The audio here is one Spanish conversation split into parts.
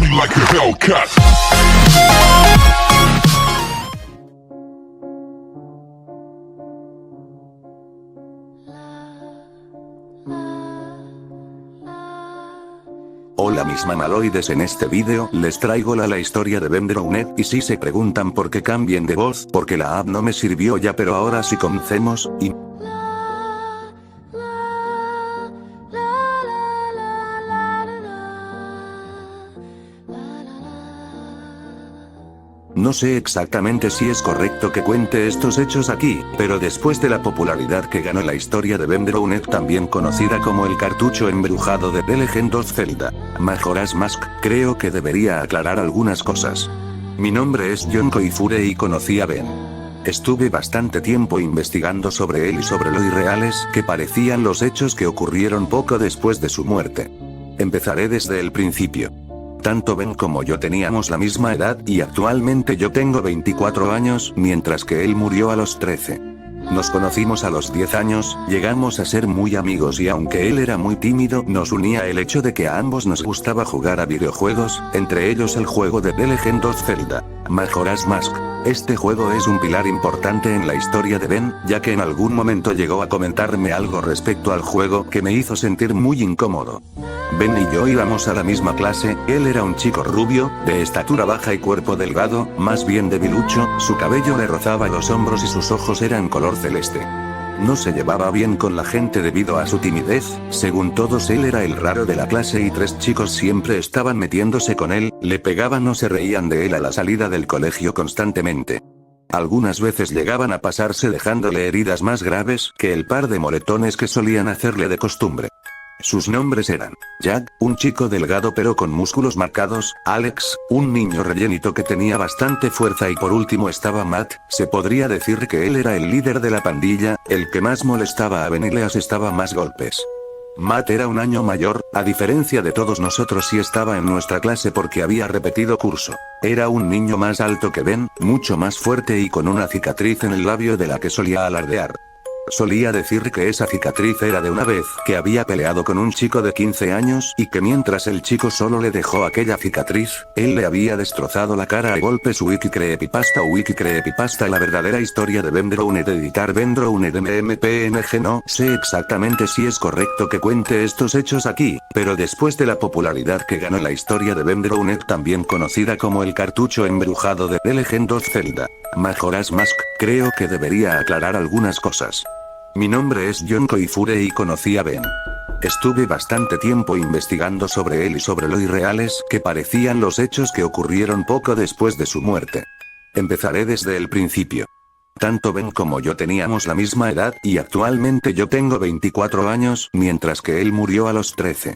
me like a Hellcat. Hola mis mamaloides, en este vídeo les traigo la historia de BenDrownet, y si se preguntan por qué cambien de voz, porque la app no me sirvió ya, pero ahora sí comencemos, y... No sé exactamente si es correcto que cuente estos hechos aquí, pero después de la popularidad que ganó la historia de BenDrownet, también conocida como el cartucho embrujado de The Legend of Zelda, Majora's Mask, creo que debería aclarar algunas cosas. Mi nombre es John Koifure y conocí a Ben. Estuve bastante tiempo investigando sobre él y sobre lo irreales que parecían los hechos que ocurrieron poco después de su muerte. Empezaré desde el principio. Tanto Ben como yo teníamos la misma edad, y actualmente yo tengo 24 años, mientras que él murió a los 13. Nos conocimos a los 10 años, llegamos a ser muy amigos, y aunque él era muy tímido, nos unía el hecho de que a ambos nos gustaba jugar a videojuegos, entre ellos el juego de The Legend of Zelda, Majora's Mask. Este juego es un pilar importante en la historia de Ben, ya que en algún momento llegó a comentarme algo respecto al juego que me hizo sentir muy incómodo. Ben y yo íbamos a la misma clase, él era un chico rubio, de estatura baja y cuerpo delgado, más bien debilucho, su cabello le rozaba los hombros y sus ojos eran color celeste. No se llevaba bien con la gente debido a su timidez, según todos él era el raro de la clase y 3 chicos siempre estaban metiéndose con él, le pegaban o se reían de él a la salida del colegio constantemente. Algunas veces llegaban a pasarse dejándole heridas más graves que el par de moretones que solían hacerle de costumbre. Sus nombres eran Jack, un chico delgado pero con músculos marcados, Alex, un niño rellenito que tenía bastante fuerza, y por último estaba Matt. Se podría decir que él era el líder de la pandilla, el que más molestaba a Ben y le asestaba más golpes. Matt era un año mayor, a diferencia de todos nosotros, y estaba en nuestra clase porque había repetido curso. Era un niño más alto que Ben, mucho más fuerte y con una cicatriz en el labio de la que solía alardear. Solía decir que esa cicatriz era de una vez que había peleado con un chico de 15 años y que mientras el chico solo le dejó aquella cicatriz, él le había destrozado la cara a golpes. Wiki Creepypasta, la verdadera historia de BenDrownet. Editar BenDrownet MMPNG. No sé exactamente si es correcto que cuente estos hechos aquí, pero después de la popularidad que ganó la historia de BenDrownet, también conocida como el cartucho embrujado de The Legend of Zelda, Majora's Mask, creo que debería aclarar algunas cosas. Mi nombre es John Koifure y conocí a Ben. Estuve bastante tiempo investigando sobre él y sobre lo irreales que parecían los hechos que ocurrieron poco después de su muerte. Empezaré desde el principio. Tanto Ben como yo teníamos la misma edad, y actualmente yo tengo 24 años, mientras que él murió a los 13.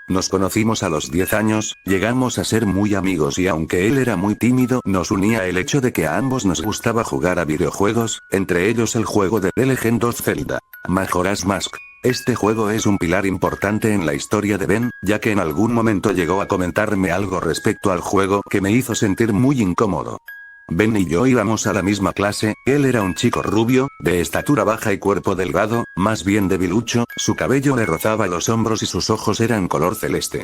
Nos conocimos a los 10 años, llegamos a ser muy amigos, y aunque él era muy tímido, nos unía el hecho de que a ambos nos gustaba jugar a videojuegos, entre ellos el juego de The Legend of Zelda, Majora's Mask. Este juego es un pilar importante en la historia de Ben, ya que en algún momento llegó a comentarme algo respecto al juego que me hizo sentir muy incómodo. Ben y yo íbamos a la misma clase, él era un chico rubio, de estatura baja y cuerpo delgado, más bien debilucho, su cabello le rozaba los hombros y sus ojos eran color celeste.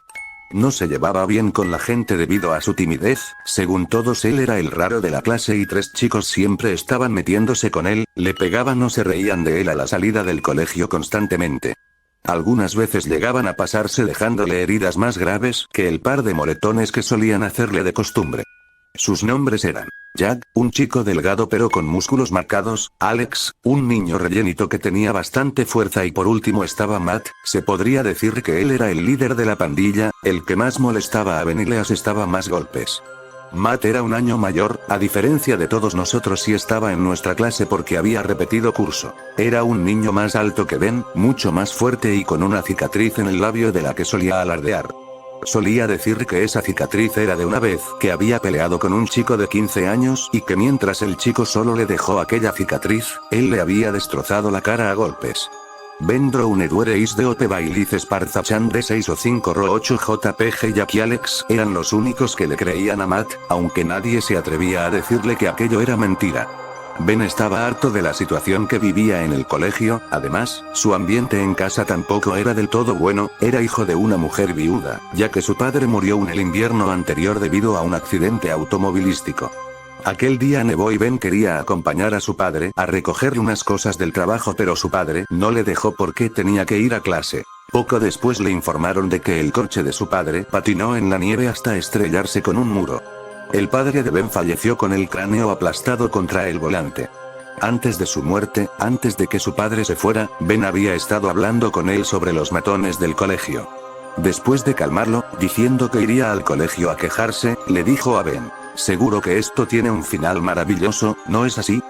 No se llevaba bien con la gente debido a su timidez, según todos él era el raro de la clase y 3 chicos siempre estaban metiéndose con él, le pegaban o se reían de él a la salida del colegio constantemente. Algunas veces llegaban a pasarse dejándole heridas más graves que el par de moretones que solían hacerle de costumbre. Sus nombres eran Jack, un chico delgado pero con músculos marcados, Alex, un niño rellenito que tenía bastante fuerza, y por último estaba Matt. Se podría decir que él era el líder de la pandilla, el que más molestaba a Ben y le asestaba más golpes. Matt era un año mayor, a diferencia de todos nosotros, y estaba en nuestra clase porque había repetido curso. Era un niño más alto que Ben, mucho más fuerte y con una cicatriz en el labio de la que solía alardear. Solía decir que esa cicatriz era de una vez que había peleado con un chico de 15 años y que mientras el chico solo le dejó aquella cicatriz, él le había destrozado la cara a golpes. BenDrownet were is the ope bailiz Sparzachan de 6 o 5 ro 8 JPG. Jack y Alex eran los únicos que le creían a Matt, aunque nadie se atrevía a decirle que aquello era mentira. Ben estaba harto de la situación que vivía en el colegio, además, su ambiente en casa tampoco era del todo bueno, era hijo de una mujer viuda, ya que su padre murió en el invierno anterior debido a un accidente automovilístico. Aquel día nevó y Ben quería acompañar a su padre a recoger unas cosas del trabajo, pero su padre no le dejó porque tenía que ir a clase. Poco después le informaron de que el coche de su padre patinó en la nieve hasta estrellarse con un muro. El padre de Ben falleció con el cráneo aplastado contra el volante. Antes de su muerte, antes de que su padre se fuera, Ben había estado hablando con él sobre los matones del colegio. Después de calmarlo, diciendo que iría al colegio a quejarse, le dijo a Ben: «Seguro que esto tiene un final maravilloso, ¿no es así?».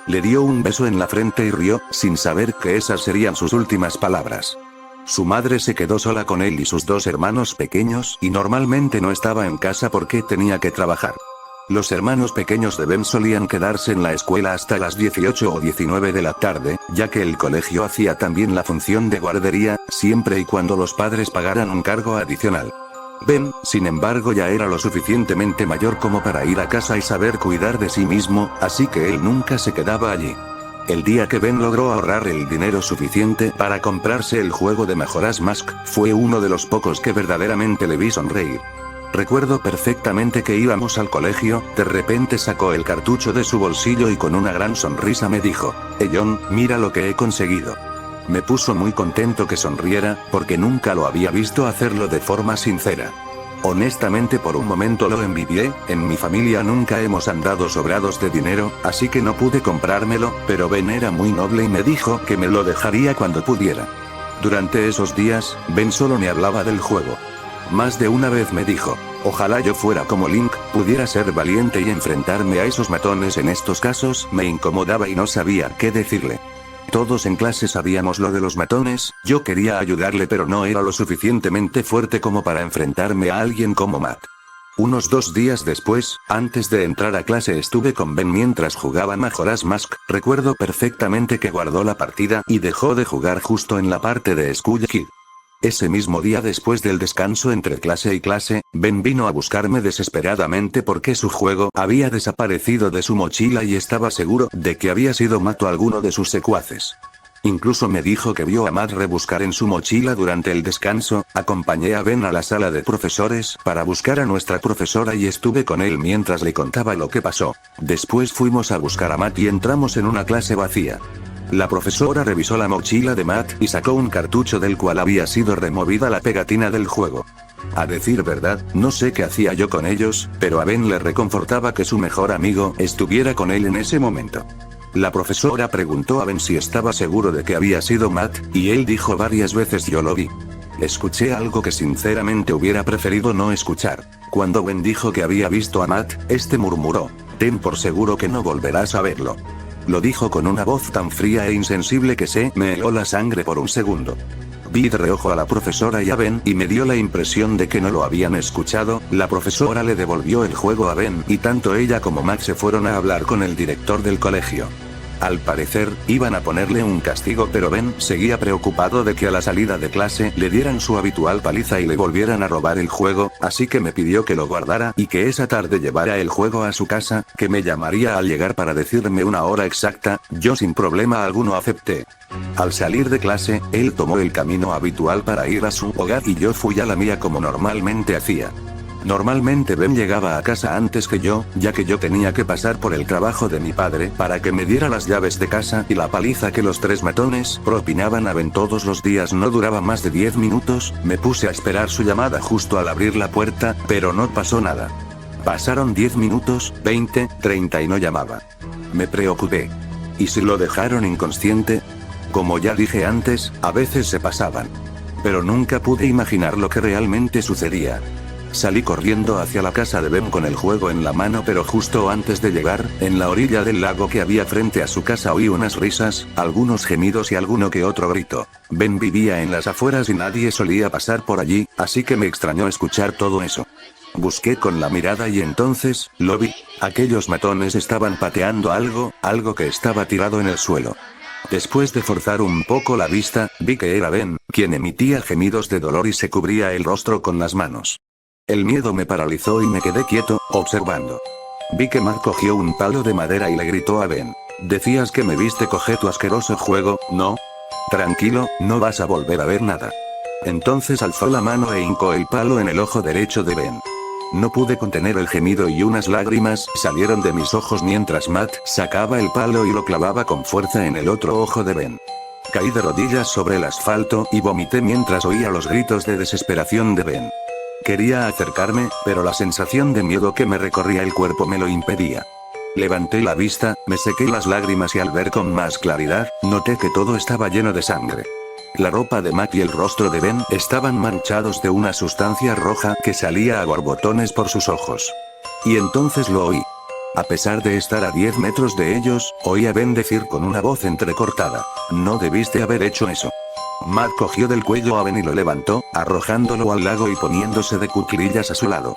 Le dio un beso en la frente y rió, sin saber que esas serían sus últimas palabras. Su madre se quedó sola con él y sus dos hermanos pequeños y normalmente no estaba en casa porque tenía que trabajar. Los hermanos pequeños de Ben solían quedarse en la escuela hasta las 18 o 19 de la tarde, ya que el colegio hacía también la función de guardería, siempre y cuando los padres pagaran un cargo adicional. Ben, sin embargo, ya era lo suficientemente mayor como para ir a casa y saber cuidar de sí mismo, así que él nunca se quedaba allí. El día que Ben logró ahorrar el dinero suficiente para comprarse el juego de Majora's Mask, fue uno de los pocos que verdaderamente le vi sonreír. Recuerdo perfectamente que íbamos al colegio, de repente sacó el cartucho de su bolsillo y con una gran sonrisa me dijo: «John, mira lo que he conseguido». Me puso muy contento que sonriera, porque nunca lo había visto hacerlo de forma sincera. Honestamente, por un momento lo envidié. En mi familia nunca hemos andado sobrados de dinero, así que no pude comprármelo, pero Ben era muy noble y me dijo que me lo dejaría cuando pudiera. Durante esos días, Ben solo me hablaba del juego. Más de una vez me dijo: «Ojalá yo fuera como Link, pudiera ser valiente y enfrentarme a esos matones». En estos casos, me incomodaba y no sabía qué decirle. Todos en clase sabíamos lo de los matones, yo quería ayudarle pero no era lo suficientemente fuerte como para enfrentarme a alguien como Matt. Unos 2 días después, antes de entrar a clase, estuve con Ben mientras jugaba Majora's Mask. Recuerdo perfectamente que guardó la partida y dejó de jugar justo en la parte de Skull Kid. Ese mismo día, después del descanso entre clase y clase, Ben vino a buscarme desesperadamente porque su juego había desaparecido de su mochila y estaba seguro de que había sido Matt o alguno de sus secuaces. Incluso me dijo que vio a Matt rebuscar en su mochila durante el descanso. Acompañé a Ben a la sala de profesores para buscar a nuestra profesora y estuve con él mientras le contaba lo que pasó. Después fuimos a buscar a Matt y entramos en una clase vacía. La profesora revisó la mochila de Matt y sacó un cartucho del cual había sido removida la pegatina del juego. A decir verdad, no sé qué hacía yo con ellos, pero a Ben le reconfortaba que su mejor amigo estuviera con él en ese momento. La profesora preguntó a Ben si estaba seguro de que había sido Matt, y él dijo varias veces: «Yo lo vi». Escuché algo que sinceramente hubiera preferido no escuchar. Cuando Ben dijo que había visto a Matt, este murmuró: «Ten por seguro que no volverás a verlo». Lo dijo con una voz tan fría e insensible que se me heló la sangre por un segundo. Vi de reojo a la profesora y a Ben y me dio la impresión de que no lo habían escuchado. La profesora le devolvió el juego a Ben y tanto ella como Matt se fueron a hablar con el director del colegio. Al parecer, iban a ponerle un castigo, pero Ben seguía preocupado de que a la salida de clase le dieran su habitual paliza y le volvieran a robar el juego, así que me pidió que lo guardara y que esa tarde llevara el juego a su casa, que me llamaría al llegar para decirme una hora exacta. Yo sin problema alguno acepté. Al salir de clase, él tomó el camino habitual para ir a su hogar y yo fui a la mía como normalmente hacía. Normalmente Ben llegaba a casa antes que yo, ya que yo tenía que pasar por el trabajo de mi padre para que me diera las llaves de casa, y la paliza que los 3 matones propinaban a Ben todos los días no duraba más de 10 minutos. Me puse a esperar su llamada justo al abrir la puerta, pero no pasó nada. Pasaron 10 minutos, 20, 30 y no llamaba. Me preocupé. ¿Y si lo dejaron inconsciente? Como ya dije antes, a veces se pasaban. Pero nunca pude imaginar lo que realmente sucedía. Salí corriendo hacia la casa de Ben con el juego en la mano, pero justo antes de llegar, en la orilla del lago que había frente a su casa oí unas risas, algunos gemidos y alguno que otro grito. Ben vivía en las afueras y nadie solía pasar por allí, así que me extrañó escuchar todo eso. Busqué con la mirada y entonces, lo vi. Aquellos matones estaban pateando algo que estaba tirado en el suelo. Después de forzar un poco la vista, vi que era Ben, quien emitía gemidos de dolor y se cubría el rostro con las manos. El miedo me paralizó y me quedé quieto, observando. Vi que Matt cogió un palo de madera y le gritó a Ben: Decías que me viste coger tu asqueroso juego, ¿no? Tranquilo, no vas a volver a ver nada. Entonces alzó la mano e hincó el palo en el ojo derecho de Ben. No pude contener el gemido y unas lágrimas salieron de mis ojos mientras Matt sacaba el palo y lo clavaba con fuerza en el otro ojo de Ben. Caí de rodillas sobre el asfalto y vomité mientras oía los gritos de desesperación de Ben. Quería acercarme, pero la sensación de miedo que me recorría el cuerpo me lo impedía. Levanté la vista, me sequé las lágrimas y al ver con más claridad, noté que todo estaba lleno de sangre. La ropa de Matt y el rostro de Ben estaban manchados de una sustancia roja que salía a borbotones por sus ojos. Y entonces lo oí. A pesar de estar a 10 metros de ellos, oí a Ben decir con una voz entrecortada: "No debiste haber hecho eso". Matt cogió del cuello a Ben y lo levantó, arrojándolo al lago y poniéndose de cuclillas a su lado.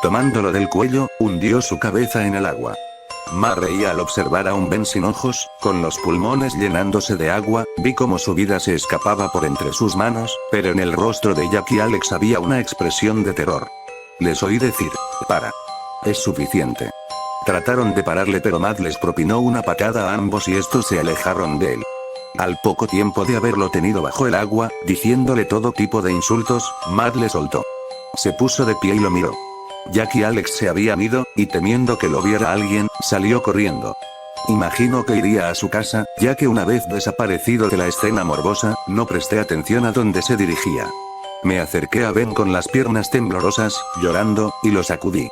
Tomándolo del cuello, hundió su cabeza en el agua. Matt reía al observar a un Ben sin ojos, con los pulmones llenándose de agua. Vi cómo su vida se escapaba por entre sus manos, pero en el rostro de Jack y Alex había una expresión de terror. Les oí decir: "Para. Es suficiente". Trataron de pararle pero Matt les propinó una patada a ambos y estos se alejaron de él. Al poco tiempo de haberlo tenido bajo el agua, diciéndole todo tipo de insultos, Matt le soltó. Se puso de pie y lo miró. Jack y Alex se habían ido, y temiendo que lo viera alguien, salió corriendo. Imagino que iría a su casa, ya que una vez desaparecido de la escena morbosa, no presté atención a dónde se dirigía. Me acerqué a Ben con las piernas temblorosas, llorando, y lo sacudí.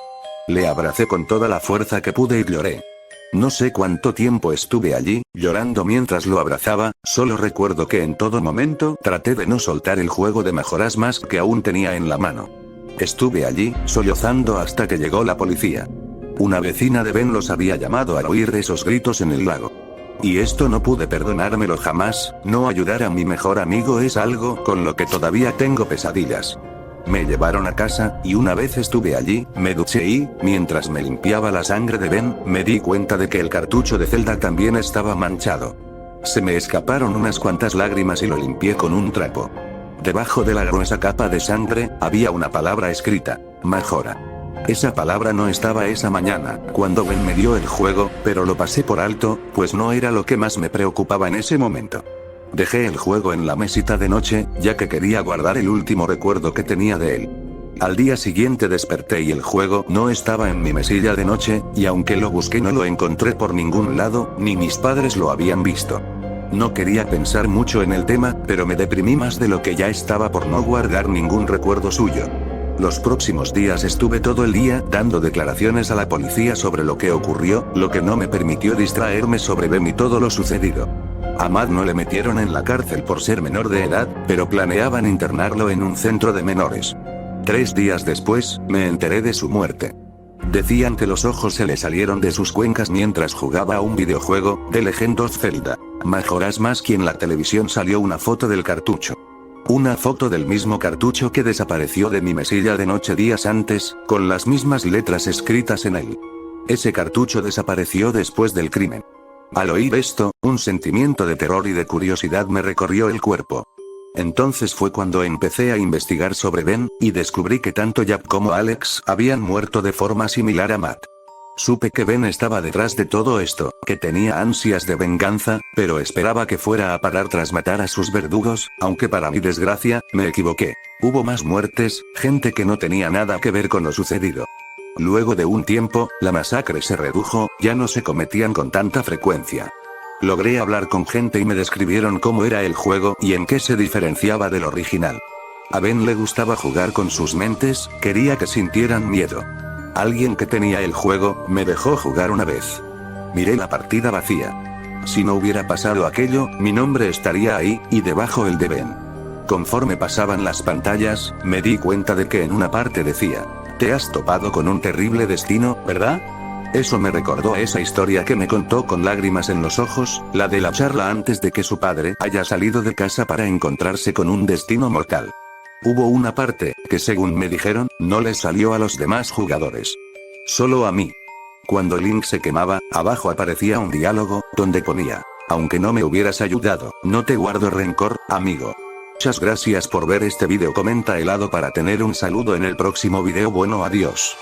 Le abracé con toda la fuerza que pude y lloré. No sé cuánto tiempo estuve allí, llorando mientras lo abrazaba, solo recuerdo que en todo momento traté de no soltar el juego de Majora's Mask que aún tenía en la mano. Estuve allí, sollozando hasta que llegó la policía. Una vecina de Ben los había llamado al oír esos gritos en el lago. Y esto no pude perdonármelo jamás. No ayudar a mi mejor amigo es algo con lo que todavía tengo pesadillas. Me llevaron a casa, y una vez estuve allí, me duché y, mientras me limpiaba la sangre de Ben, me di cuenta de que el cartucho de Zelda también estaba manchado. Se me escaparon unas cuantas lágrimas y lo limpié con un trapo. Debajo de la gruesa capa de sangre, había una palabra escrita: Majora. Esa palabra no estaba esa mañana, cuando Ben me dio el juego, pero lo pasé por alto, pues no era lo que más me preocupaba en ese momento. Dejé el juego en la mesita de noche, ya que quería guardar el último recuerdo que tenía de él. Al día siguiente desperté y el juego no estaba en mi mesilla de noche, y aunque lo busqué no lo encontré por ningún lado, ni mis padres lo habían visto. No quería pensar mucho en el tema, pero me deprimí más de lo que ya estaba por no guardar ningún recuerdo suyo. Los próximos días estuve todo el día dando declaraciones a la policía sobre lo que ocurrió, lo que no me permitió distraerme sobre Ben y todo lo sucedido. A Matt no le metieron en la cárcel por ser menor de edad, pero planeaban internarlo en un centro de menores. 3 días después, me enteré de su muerte. Decían que los ojos se le salieron de sus cuencas mientras jugaba a un videojuego, The Legend of Zelda: Majora's Mask, y en la televisión salió una foto del cartucho. Una foto del mismo cartucho que desapareció de mi mesilla de noche días antes, con las mismas letras escritas en él. Ese cartucho desapareció después del crimen. Al oír esto, un sentimiento de terror y de curiosidad me recorrió el cuerpo. Entonces fue cuando empecé a investigar sobre Ben, y descubrí que tanto Jack como Alex habían muerto de forma similar a Matt. Supe que Ben estaba detrás de todo esto, que tenía ansias de venganza, pero esperaba que fuera a parar tras matar a sus verdugos, aunque para mi desgracia, me equivoqué. Hubo más muertes, gente que no tenía nada que ver con lo sucedido. Luego de un tiempo, la masacre se redujo, ya no se cometían con tanta frecuencia. Logré hablar con gente y me describieron cómo era el juego y en qué se diferenciaba del original. A Ben le gustaba jugar con sus mentes, quería que sintieran miedo. Alguien que tenía el juego, me dejó jugar una vez. Miré la partida vacía. Si no hubiera pasado aquello, mi nombre estaría ahí, y debajo el de Ben. Conforme pasaban las pantallas, me di cuenta de que en una parte decía: "Te has topado con un terrible destino, ¿verdad?". Eso me recordó a esa historia que me contó con lágrimas en los ojos, la de la charla antes de que su padre haya salido de casa para encontrarse con un destino mortal. Hubo una parte, que según me dijeron, no les salió a los demás jugadores. Solo a mí. Cuando Link se quemaba, abajo aparecía un diálogo, donde ponía: "Aunque no me hubieras ayudado, no te guardo rencor, amigo". Muchas gracias por ver este video, comenta helado para tener un saludo en el próximo video. Bueno, adiós.